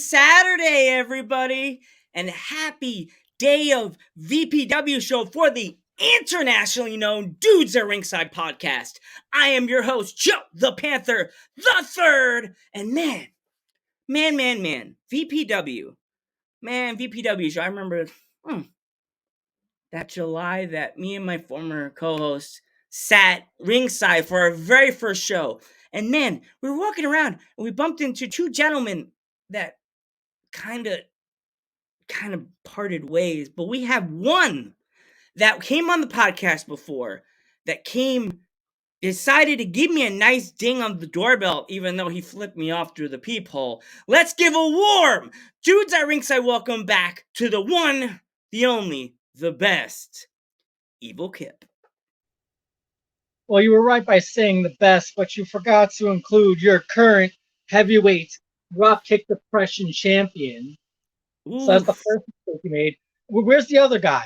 Saturday, everybody, and happy day of VPW show for the internationally known Dudes at Ringside podcast. I am your host, Joe the Panther the Third, and VPW show. I remember that July that me and my former co-host sat ringside for our very first show. And man, we were walking around and we bumped into two gentlemen that kind of parted ways. But we have one that came on the podcast before that decided to give me a nice ding on the doorbell, even though he flipped me off through the peephole. Let's give a warm Dudes at Ringside welcome back to the one, the only, the best, Evil Kip. Well, you were right by saying the best, but you forgot to include your current heavyweight dropkick depression champion. Ooh. So that's the first mistake you made. Where's the other guy?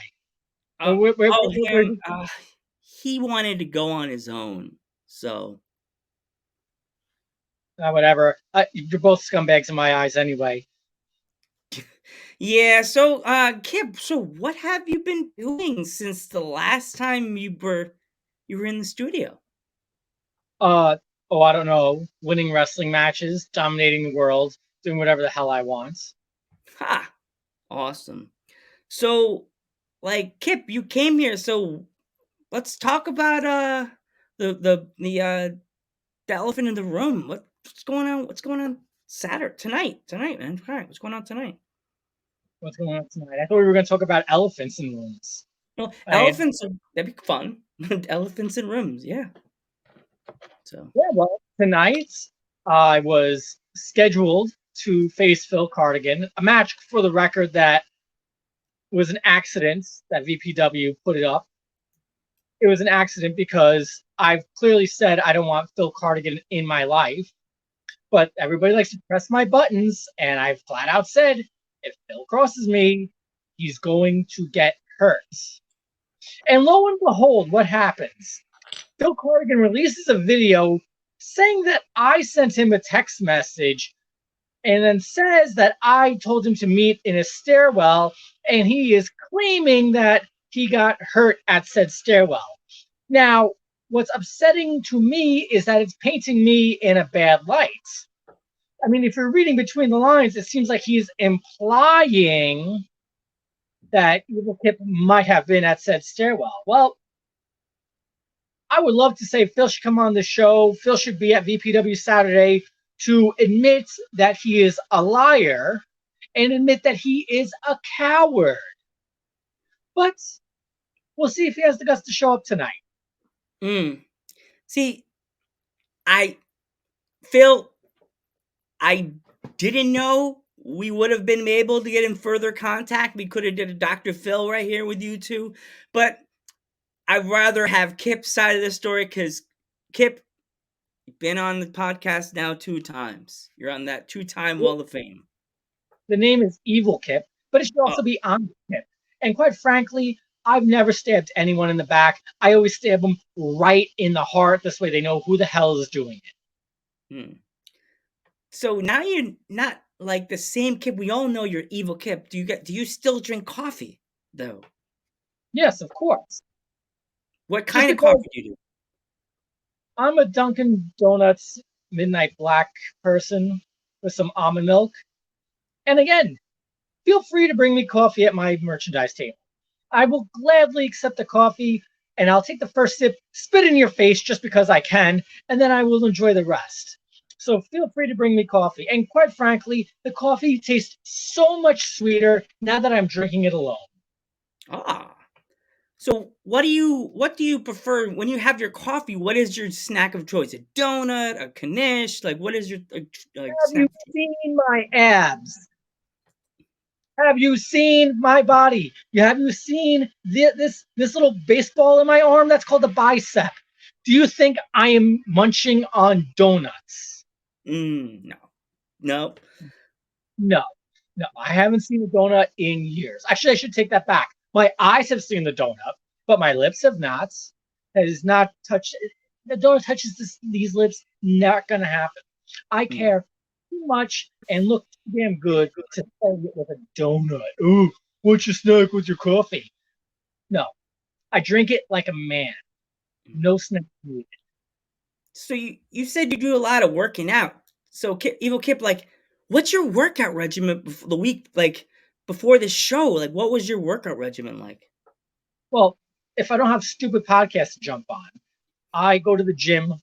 He wanted to go on his own, so whatever. You're both scumbags in my eyes, anyway. Yeah. So, Kip. So, what have you been doing since the last time you were in the studio? I don't know. Winning wrestling matches, dominating the world, doing whatever the hell I want. Ha! Awesome. So, Kip, you came here, so let's talk about the elephant in the room. What's going on? What's going on tonight, man? All right, what's going on tonight? What's going on tonight? I thought we were going to talk about elephants in rooms. Well, elephants, that'd be fun. Elephants in rooms, yeah. So yeah, well, tonight I was scheduled to face Phil Cardigan, a match for the record that was an accident that VPW put it up. It was an accident because I've clearly said I don't want Phil Cardigan in my life, but everybody likes to press my buttons, and I've flat out said, if Phil crosses me, he's going to get hurt. And lo and behold, what happens? Phil Cardigan releases a video saying that I sent him a text message and then says that I told him to meet in a stairwell, and he is claiming that he got hurt at said stairwell. Now, what's upsetting to me is that it's painting me in a bad light. I mean, if you're reading between the lines, it seems like he's implying that Evil Kip might have been at said stairwell. Well, I would love to say Phil should come on the show. Phil should be at VPW Saturday to admit that he is a liar and admit that he is a coward. But we'll see if he has the guts to show up tonight. See, Phil, I didn't know we would have been able to get in further contact. We could have did a Dr. Phil right here with you two, but I'd rather have Kip's side of the story because Kip, you've been on the podcast now 2 times. You're on that 2-time Wall of Fame. The name is Evil Kip, but it should also be On Kip. And quite frankly, I've never stabbed anyone in the back. I always stab them right in the heart. This way they know who the hell is doing it. So now you're not like the same Kip. We all know you're Evil Kip. Do you still drink coffee, though? Yes, of course. What kind of coffee do you do? I'm a Dunkin' Donuts Midnight Black person with some almond milk. And again, feel free to bring me coffee at my merchandise table. I will gladly accept the coffee, and I'll take the first sip, spit in your face just because I can, and then I will enjoy the rest. So feel free to bring me coffee. And quite frankly, the coffee tastes so much sweeter now that I'm drinking it alone. So what do you prefer when you have your coffee? What is your snack of choice? A donut, a Knish? Like, what is your Have you seen my abs? Have you seen my body? Have you seen this little baseball in my arm? That's called a bicep. Do you think I am munching on donuts? No. I haven't seen a donut in years. Actually, I should take that back. My eyes have seen the donut, but my lips have not. It has not touched. The donut touches these lips. Not gonna happen. I care too much and look too damn good to say it with a donut. Ooh, what's your snack with your coffee? No, I drink it like a man. No snack needed. So you said you do a lot of working out. So Evil Kip, like, what's your workout regimen the week like before the show? Like, what was your workout regimen like? Well, if I don't have stupid podcasts to jump on, I go to the gym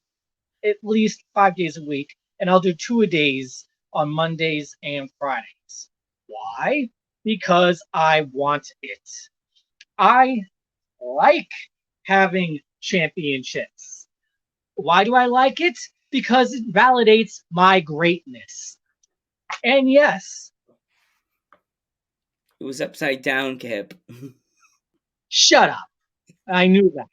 at least 5 days a week, and I'll do two a days on Mondays and Fridays. Why? Because I want it. I like having championships. Why do I like it? Because it validates my greatness. And yes, It was upside down, Kip. shut up. I knew that.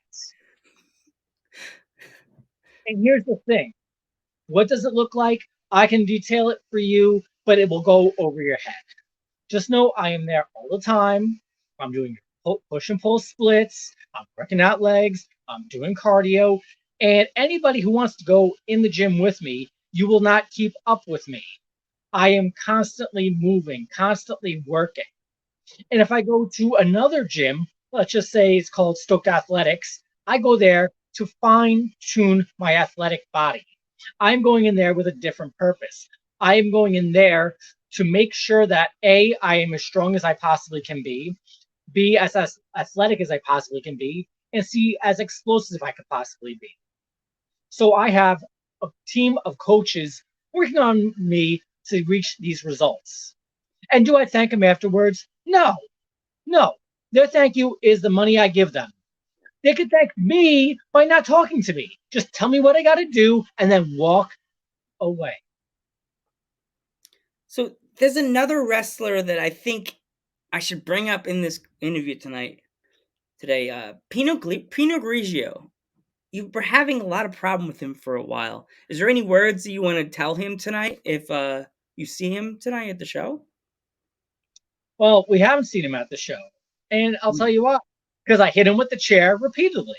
And here's the thing, what does it look like? I can detail it for you, but it will go over your head. Just know I am there all the time. I'm doing push and pull splits. I'm working out legs. I'm doing cardio. And anybody who wants to go in the gym with me, you will not keep up with me. I am constantly moving, constantly working. And if I go to another gym, let's just say it's called Stoke Athletics, I go there to fine tune my athletic body. I'm going in there with a different purpose. I am going in there to make sure that A, I am as strong as I possibly can be, B, as athletic as I possibly can be, and C, as explosive as I could possibly be. So I have a team of coaches working on me to reach these results. And do I thank them afterwards? No, no. Their thank you is the money I give them. They could thank me by not talking to me. Just tell me what I got to do and then walk away. So there's another wrestler that I think I should bring up in this interview today. Pinot Grigio. You were having a lot of problem with him for a while. Is there any words that you want to tell him tonight if you see him tonight at the show? Well, we haven't seen him at the show. And I'll tell you what, because I hit him with the chair repeatedly.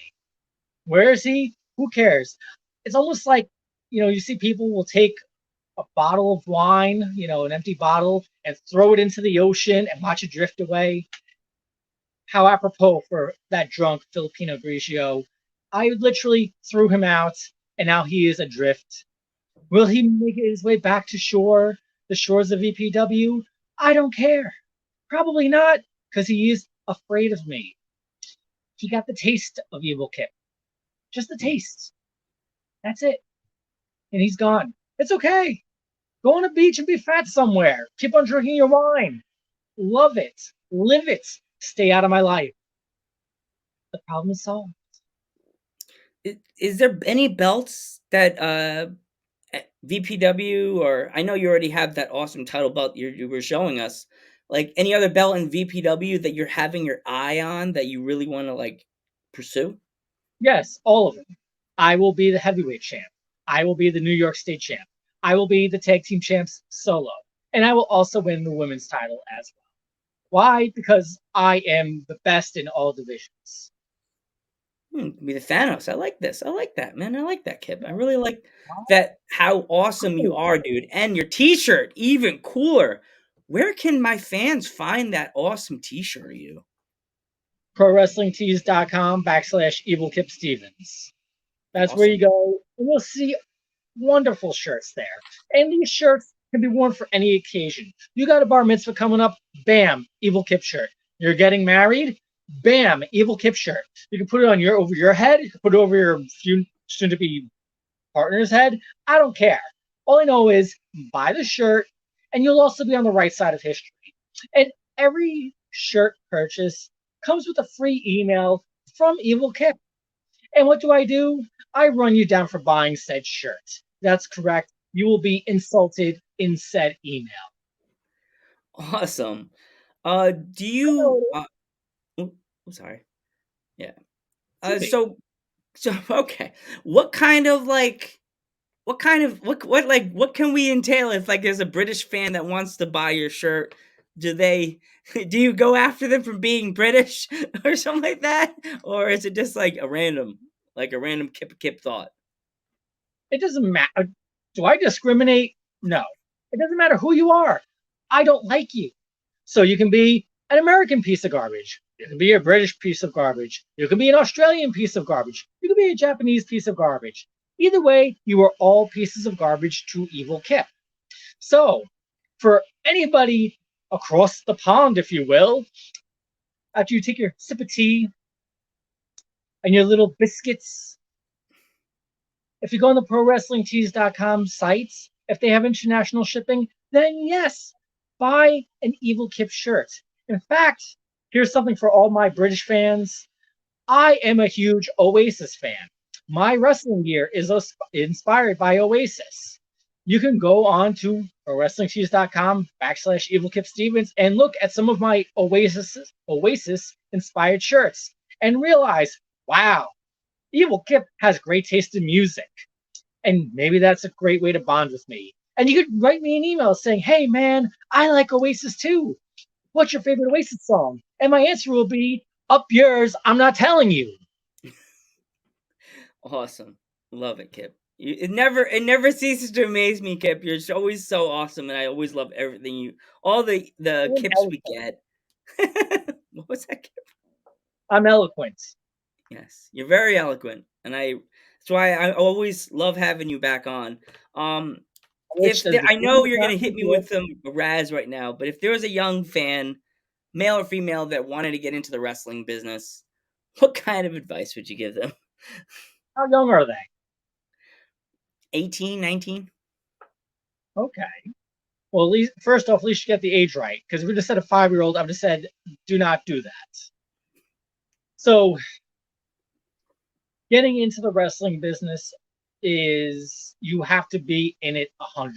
Where is he? Who cares? It's almost like, you see people will take a bottle of wine, an empty bottle, and throw it into the ocean and watch it drift away. How apropos for that drunk Filipino Grigio. I literally threw him out, and now he is adrift. Will he make his way back to the shores of EPW? I don't care. Probably not, because he is afraid of me. He got the taste of Evil Kip. Just the taste. That's it. And he's gone. It's okay. Go on a beach and be fat somewhere. Keep on drinking your wine. Love it. Live it. Stay out of my life. The problem is solved. Is there any belts that VPW, or I know you already have that awesome title belt you were showing us, like any other belt in VPW that you're having your eye on that you really want to like pursue? Yes, all of them. I will be the heavyweight champ. I will be the New York State champ. I will be the tag team champs solo. And I will also win the women's title as well. Why? Because I am the best in all divisions. Be the Thanos. I like this. I like that, man. I like that, Kip. I really like that. How awesome you are, dude. And your T-shirt, even cooler. Where can my fans find that awesome T-shirt of you? ProWrestlingTees.com/Evil Kip Stevens. That's where you Awesome. go. And you'll see wonderful shirts there. And these shirts can be worn for any occasion. You got a bar mitzvah coming up, bam, Evil Kip shirt. You're getting married, bam, Evil Kip shirt. You can put it on over your head. You can put it over your soon to be partner's head. I don't care. All I know is buy the shirt, and you'll also be on the right side of history. And every shirt purchase comes with a free email from Evil Kip. And what do? I run you down for buying said shirt. That's correct. You will be insulted in said email. Awesome. Do I know you? it Oh, I'm sorry. Yeah. should be. So okay. What kind of like? What can we entail if like there's a British fan that wants to buy your shirt? Do they? Do you go after them for being British or something like that, or is it just like a random kip thought? It doesn't matter. Do I discriminate? No. It doesn't matter who you are. I don't like you. So you can be an American piece of garbage. You can be a British piece of garbage. You can be an Australian piece of garbage. You can be a Japanese piece of garbage. Either way, you are all pieces of garbage to Evil Kip. So, for anybody across the pond, if you will, after you take your sip of tea and your little biscuits, if you go on the ProWrestlingTees.com sites, if they have international shipping, then yes, buy an Evil Kip shirt. In fact, here's something for all my British fans. I am a huge Oasis fan. My wrestling gear is inspired by Oasis. You can go on to ProWrestlingTees.com/Evil Kip Stevens and look at some of my Oasis inspired shirts and realize, wow, Evil Kip has great taste in music. And maybe that's a great way to bond with me. And you could write me an email saying, hey, man, I like Oasis too. What's your favorite Oasis song? And my answer will be, up yours, I'm not telling you. Awesome. Love it, Kip. It never ceases to amaze me, Kip. You're always so awesome, and I always love everything all the I'm Kips we eloquent. get. What was that, Kip? I'm eloquent. Yes, you're very eloquent, and that's why I always love having you back on. Um, Which does the I team know you're not gonna hit me forget? with some Raz right now, but if there was a young fan, male or female, that wanted to get into the wrestling business, what kind of advice would you give them? How young are they? 18, 19? Okay. Well, at least first off, at least you get the age right. Because if we just said a 5-year-old, I would have said, do not do that. So getting into the wrestling business is you have to be in it 100%.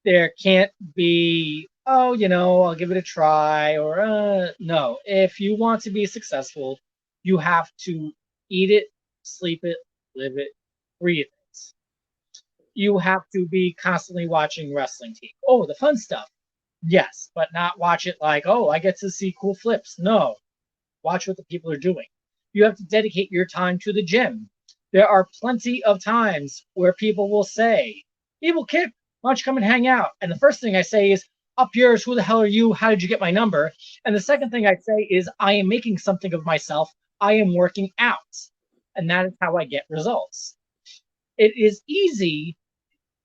There can't be, oh, I'll give it a try, or no. If you want to be successful, you have to eat it, sleep it, live it, breathe it. You have to be constantly watching wrestling TV. Oh, the fun stuff. Yes, but not watch it like, oh, I get to see cool flips. No, watch what the people are doing. You have to dedicate your time to the gym. There are plenty of times where people will say, Evil Kip, why don't you come and hang out? And the first thing I say is, up yours, who the hell are you? How did you get my number? And the second thing I say is, I am making something of myself. I am working out. And that is how I get results. It is easy.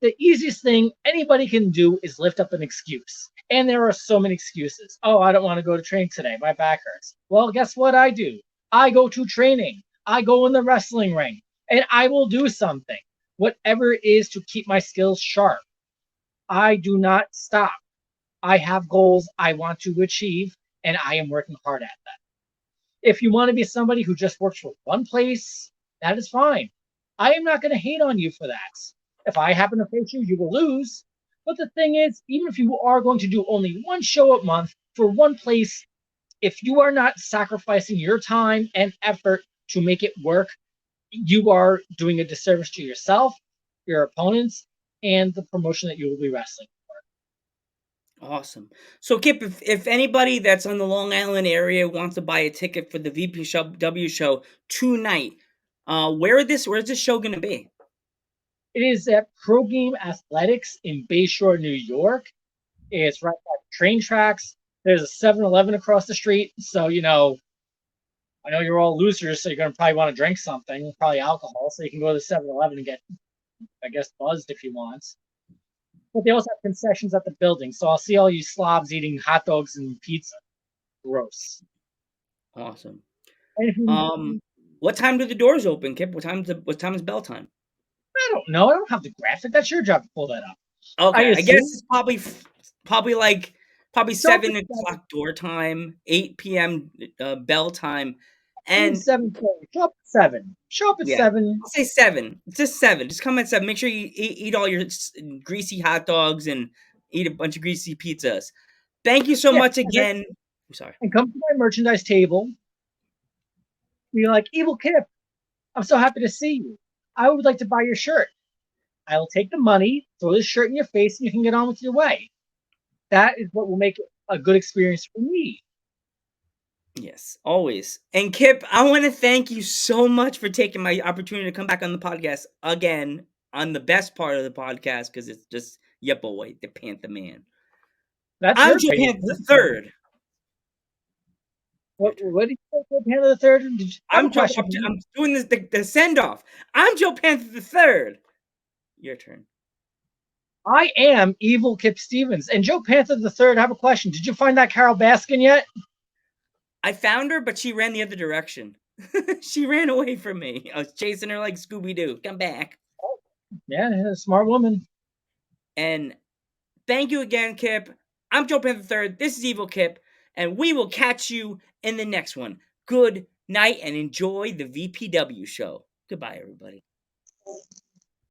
The easiest thing anybody can do is lift up an excuse. And there are so many excuses. Oh, I don't want to go to training today. My back hurts. Well, guess what I do? I go to training. I go in the wrestling ring and I will do something, whatever it is to keep my skills sharp. I do not stop. I have goals I want to achieve and I am working hard at that. If you want to be somebody who just works for one place, that is fine. I am not going to hate on you for that. If I happen to face you, you will lose. But the thing is, even if you are going to do only one show a month for one place, if you are not sacrificing your time and effort to make it work, you are doing a disservice to yourself, your opponents, and the promotion that you will be wrestling. Awesome. So, Kip, if anybody that's on the Long Island area wants to buy a ticket for the VPW show tonight, where's this show going to be? It is at Pro Game Athletics in Bayshore, New York. It's right by the train tracks. There's a 7-Eleven across the street. So, I know you're all losers, so you're going to probably want to drink something, probably alcohol. So you can go to the 7-Eleven and get, I guess, buzzed if you want. But they also have concessions at the building. So I'll see all you slobs eating hot dogs and pizza. Gross. Awesome. And if you, What time do the doors open, Kip? What time is bell time? I don't know. I don't have the graphic. That's your job to pull that up. I Okay, I guess assume it's probably show up at 7 o'clock door time, 8 p.m. Bell time, even and 7:30. Show up at 7. Show up at yeah, 7. I'll say 7. Just 7. Just come at 7. Make sure you eat all your greasy hot dogs and eat a bunch of greasy pizzas. Thank you so Yeah, much again. I'm sorry. and come to my merchandise table. Be like, Evil Kip, I'm so happy to see you. I would like to buy your shirt. I'll take the money, throw this shirt in your face, and you can get on with your way. That is what will make it a good experience for me. Yes, always. And Kip, I want to thank you so much for taking my opportunity to come back on the podcast again on the best part of the podcast because it's just Yeah, boy, the Panther Man. That's I'm your Joe favorite. Panther the Third. Your turn. What did you say, Panther the Third? I have a question. I'm doing this the send off. I'm Joe Panther the Third. Your turn. I am evil Kip Stevens. And Joe Panther the Third, I have a question. Did you find that Carol Baskin yet? I found her, but she ran the other direction. She ran away from me. I was chasing her like Scooby Doo. Come back. Yeah, smart woman. And thank you again, Kip. I'm Joe Panther Third. This is Evil Kip, and we will catch you in the next one. Good night and enjoy the VPW show. Goodbye, everybody.